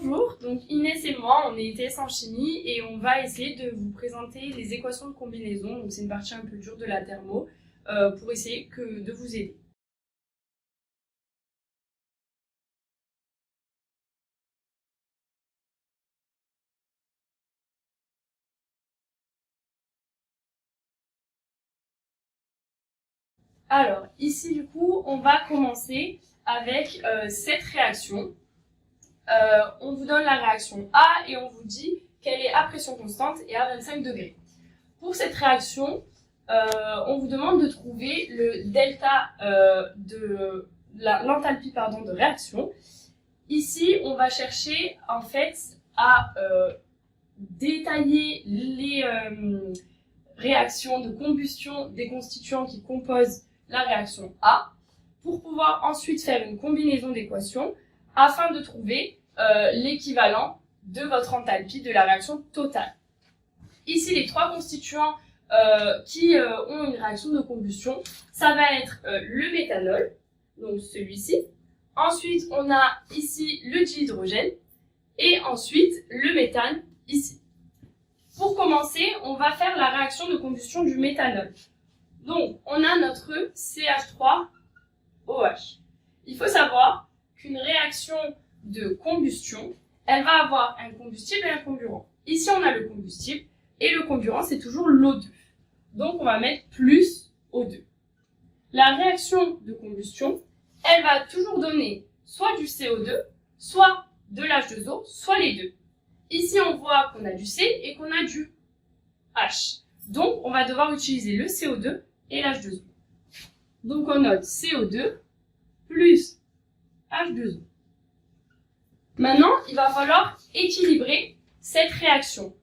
Bonjour, donc Inès et moi, on est ITS en chimie et on va essayer de vous présenter les équations de combinaison. Donc c'est une partie un peu dure de la thermo pour essayer de vous aider. Alors ici du coup, on va commencer avec cette réaction. On vous donne la réaction A et on vous dit qu'elle est à pression constante et à 25 degrés. Pour cette réaction, on vous demande de trouver le delta de l'enthalpie de réaction. Ici, on va chercher en fait à détailler les réactions de combustion des constituants qui composent la réaction A pour pouvoir ensuite faire une combinaison d'équations afin de trouver l'équivalent de votre enthalpie de la réaction totale. Ici, les trois constituants qui ont une réaction de combustion, ça va être le méthanol, donc celui-ci. Ensuite, on a ici le dihydrogène et ensuite le méthane ici. Pour commencer, on va faire la réaction de combustion du méthanol. Donc, on a notre CH3OH. Il faut savoir qu'une réaction de combustion, elle va avoir un combustible et un comburant. Ici, on a le combustible et le comburant, c'est toujours l'O2. Donc, on va mettre plus O2. La réaction de combustion, elle va toujours donner soit du CO2, soit de l'H2O, soit les deux. Ici, on voit qu'on a du C et qu'on a du H. Donc, on va devoir utiliser le CO2 et l'H2O. Donc, on note CO2 plus H2O. Maintenant, il va falloir équilibrer cette réaction.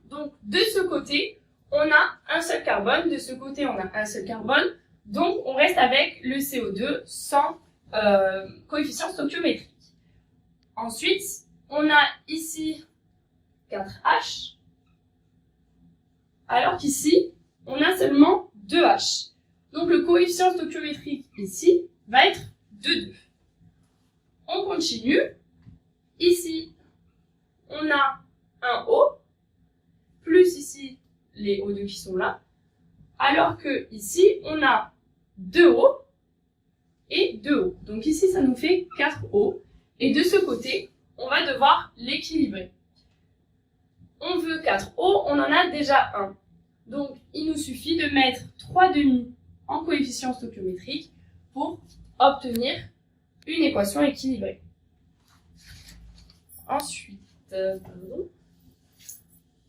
Donc, de ce côté, on a un seul carbone. De ce côté, on a un seul carbone. Donc, on reste avec le CO2 sans coefficient stoichiométrique. Ensuite, on a ici 4H, alors qu'ici, on a seulement 2H. Donc, le coefficient stoichiométrique ici va être de 2. On continue. Ici, on a un O, plus ici les O2 qui sont là, alors que ici, on a 2 O et 2 O. Donc ici, ça nous fait 4 O. Et de ce côté, on va devoir l'équilibrer. On veut 4 O, on en a déjà 1. Donc, il nous suffit de mettre 3 demi en coefficient stoichiométrique pour obtenir une équation équilibrée. Ensuite,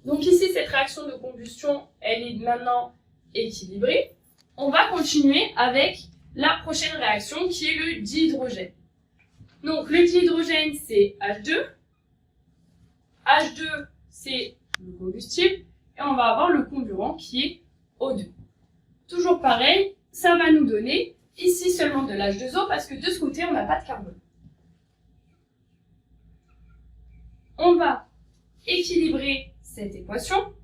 donc ici, cette réaction de combustion, elle est maintenant équilibrée. On va continuer avec la prochaine réaction qui est le dihydrogène. Donc, le dihydrogène, c'est H2. H2, c'est le combustible. Et on va avoir le comburant qui est O2. Toujours pareil, ça va nous donner ici seulement de l'H2O parce que de ce côté, on n'a pas de carbone. On va équilibrer cette équation.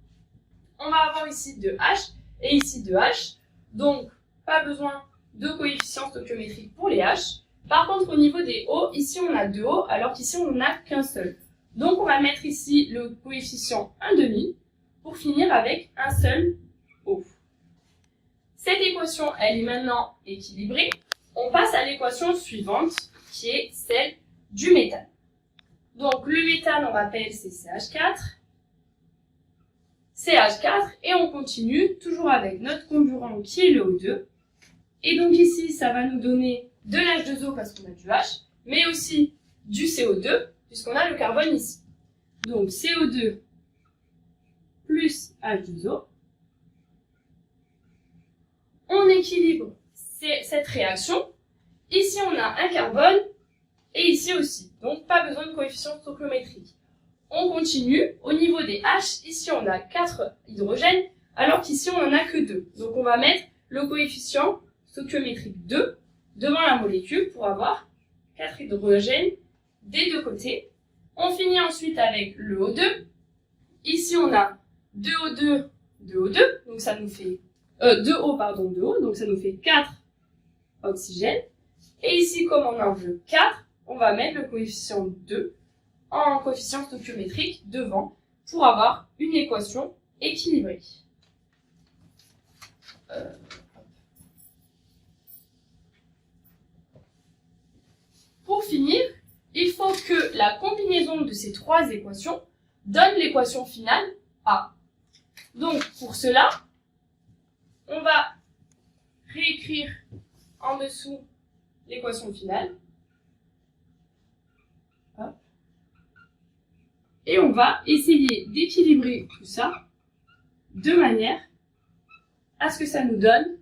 On va avoir ici 2H et ici 2H. Donc, pas besoin de coefficient stoichiométrique pour les H. Par contre, au niveau des O, ici on a 2 O, alors qu'ici on n'en a qu'un seul. Donc, on va mettre ici le coefficient 1,5 pour finir avec un seul O. Cette équation, elle est maintenant équilibrée. On passe à l'équation suivante, qui est celle du méthane. Donc, le méthane, on rappelle, c'est CH4. CH4, et on continue toujours avec notre comburant qui est le O2. Et donc ici, ça va nous donner de l'H2O parce qu'on a du H, mais aussi du CO2, puisqu'on a le carbone ici. Donc CO2 plus H2O. On équilibre cette réaction. Ici, on a un carbone, et ici aussi. Donc, pas besoin de coefficient stoichiométrique. On continue. Au niveau des H, ici, on a 4 hydrogènes, alors qu'ici, on n'en a que 2. Donc, on va mettre le coefficient stoichiométrique 2 devant la molécule pour avoir 4 hydrogènes des deux côtés. On finit ensuite avec le O2. Ici, on a 2 O2, 2 O2, donc ça nous fait 2 O, donc ça nous fait 4 oxygènes. Et ici, comme on en veut 4, on va mettre le coefficient 2 en coefficient stoichiométrique devant pour avoir une équation équilibrée. Pour finir, il faut que la combinaison de ces trois équations donne l'équation finale A. Donc, pour cela, on va réécrire en dessous l'équation finale. Hop. Et on va essayer d'équilibrer tout ça de manière à ce que ça nous donne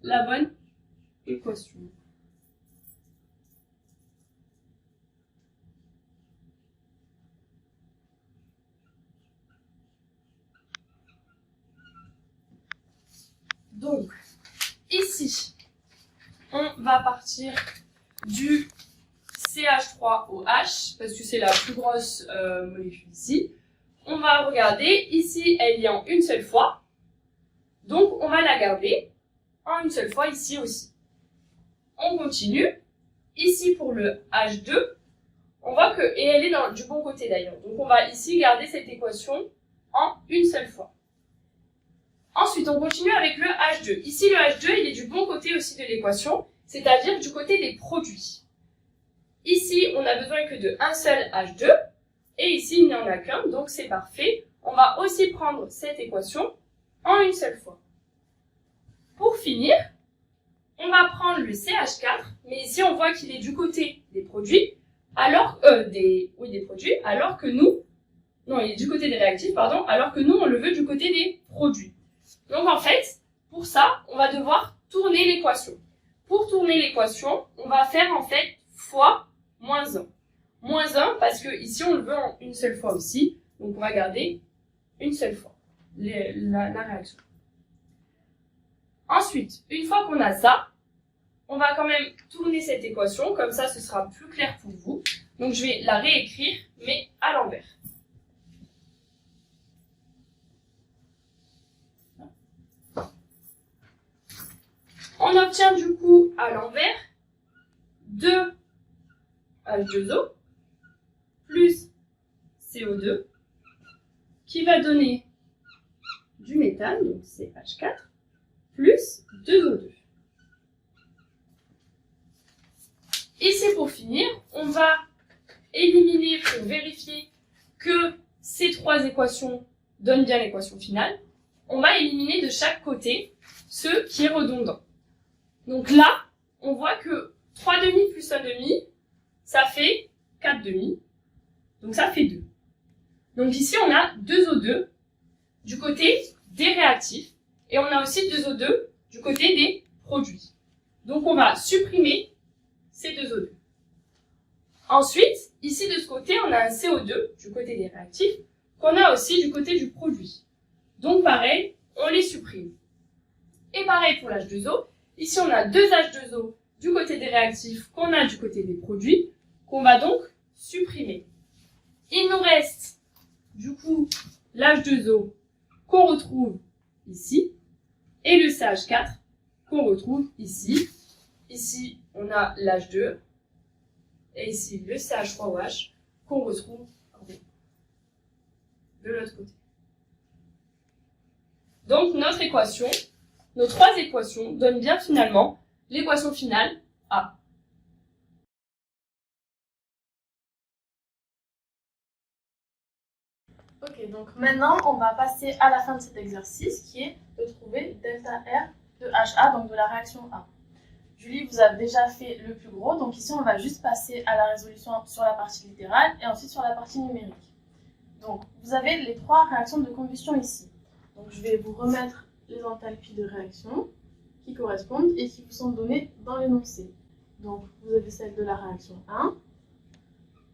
la bonne équation. Donc, ici, on va partir du CH3OH, parce que c'est la plus grosse molécule ici. On va regarder, ici, elle y est en une seule fois. Donc, on va la garder en une seule fois ici aussi. On continue. Ici, pour le H2, on voit que, et elle est du bon côté d'ailleurs. Donc, on va ici garder cette équation en une seule fois. Ensuite, on continue avec le H2. Ici, le H2, il est du bon côté aussi de l'équation, c'est-à-dire du côté des produits. Ici, on n'a besoin que de un seul H2, et ici, il n'y en a qu'un, donc c'est parfait. On va aussi prendre cette équation en une seule fois. Pour finir, on va prendre le CH4, mais ici, on voit qu'il est du côté des produits, alors que nous, non, il est du côté des réactifs, pardon, alors que nous, on le veut du côté des produits. Donc en fait, pour ça, on va devoir tourner l'équation. Pour tourner l'équation, on va faire en fait fois moins 1. Moins 1 parce que ici on le veut en une seule fois aussi. Donc on va garder une seule fois la réaction. Ensuite, une fois qu'on a ça, on va quand même tourner cette équation. Comme ça, ce sera plus clair pour vous. Donc je vais la réécrire, mais à l'envers. On obtient du coup à l'envers 2 H2O plus CO2 qui va donner du méthane, donc c'est H4, plus 2O2. Ici pour finir, on va éliminer pour vérifier que ces trois équations donnent bien l'équation finale. On va éliminer de chaque côté ce qui est redondant. Donc là, on voit que 3 demi plus 1 demi, ça fait 4 demi. Donc ça fait 2. Donc ici, on a 2O2 du côté des réactifs et on a aussi 2O2 du côté des produits. Donc on va supprimer ces 2O2. Ensuite, ici de ce côté, on a un CO2 du côté des réactifs qu'on a aussi du côté du produit. Donc pareil, on les supprime. Et pareil pour l'H2O. Ici, on a 2 H2O du côté des réactifs qu'on a du côté des produits, qu'on va donc supprimer. Il nous reste, du coup, l'H2O qu'on retrouve ici, et le CH4 qu'on retrouve ici. Ici, on a l'H2, et ici, le CH3OH qu'on retrouve de l'autre côté. Donc, notre équation, nos trois équations donnent bien finalement l'équation finale A. Ok, donc maintenant on va passer à la fin de cet exercice qui est de trouver delta R de HA, donc de la réaction A. Julie, vous avez déjà fait le plus gros, donc ici on va juste passer à la résolution sur la partie littérale et ensuite sur la partie numérique. Donc vous avez les trois réactions de combustion ici. Donc je vais vous remettre les enthalpies de réaction qui correspondent et qui vous sont données dans l'énoncé. Donc vous avez celle de la réaction 1,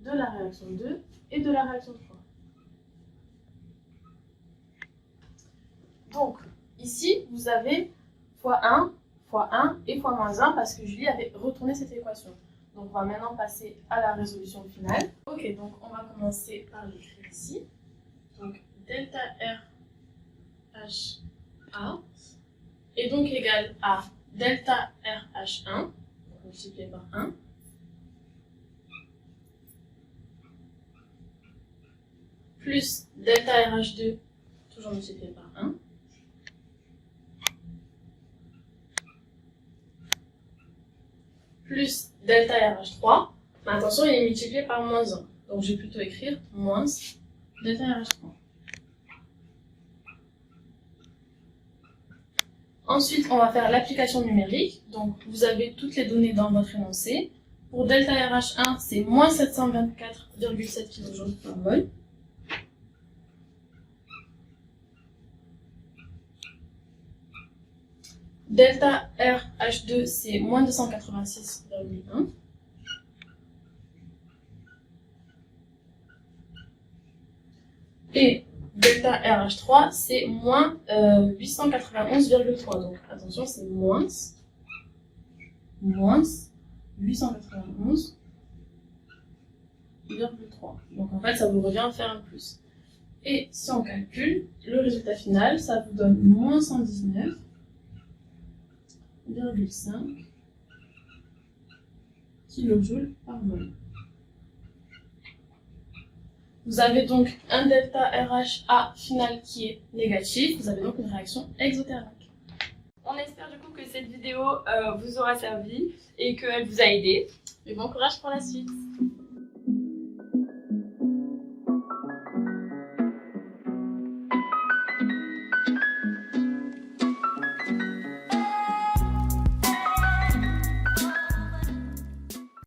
de la réaction 2 et de la réaction 3. Donc ici vous avez x1, x1 et x-1 parce que Julie avait retourné cette équation. Donc on va maintenant passer à la résolution finale. Ok, donc on va commencer par l'écrire ici. Donc delta R HA est donc égal à delta RH1, multiplié par 1, plus delta RH2, toujours multiplié par 1, plus delta RH3, mais attention, il est multiplié par moins 1. Donc je vais plutôt écrire moins delta RH3. Ensuite, on va faire l'application numérique. Donc vous avez toutes les données dans votre énoncé. Pour delta RH1, c'est moins 724,7 kJ par mol. Delta RH2, c'est moins 286,1. Et delta RH3, c'est moins 891,3. Donc attention, c'est moins 891,3. Donc en fait, ça vous revient à faire un plus. Et si on calcule, le résultat final, ça vous donne moins 119,5 kJ par mol. Vous avez donc un delta RHA final qui est négatif, vous avez donc une réaction exothermique. On espère du coup que cette vidéo vous aura servi et qu'elle vous a aidé. Et bon courage pour la suite!